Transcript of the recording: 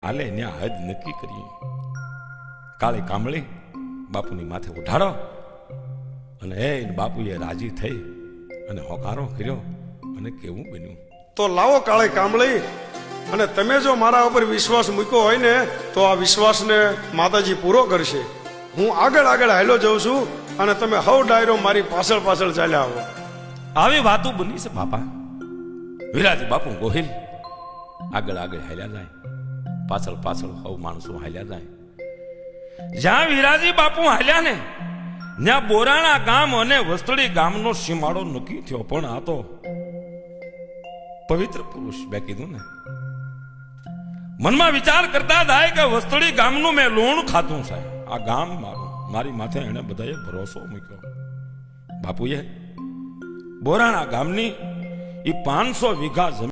હાલે ન્યા હદ નક્કી કરીએ. કાળી કામળી બાપુની માથે ઉઠાડો અને બાપુએ રાજી થઈ અને હોકારો કર્યો અને કેવું બન્યું. તો લાવો કાળે કામળી, અને તમે જો મારા ઉપર વિશ્વાસ મૂક્યો હોય ને તો આ વિશ્વાસને માતાજી પૂરો કરશે. હું આગળ આગળ હાલ્યો જઉં છું અને તમે હવ ડાયરો મારી પાછળ પાછળ ચાલ્યા આવો. આવી વાતો બની છે બાપા. વિરાજી બાપુ ગોહિલ આગળ આગળ હાલ્યા જાય, પાછળ પાછળ હવ માણસો હાલ્યા જાય. જ્યાં વિરાજી બાપુ હાલ્યા ને ત્યાં બોરાણા ગામ અને વસ્ત્રડી ગામનો સીમાડો નક્કી થયો. પણ આ તો પવિત્ર પુરુષ બે કીધું ને, મનમાં વિચાર કરતા થાય કે વસ્ત્રડી ગામનું મેં લોણ ખાધું છે. આ ગામ મારું, મારી માથે એને બધાએ ભરોસો મૂક્યો. બાપુએ બોરાણા ગામની એ 500 વીઘા જમીન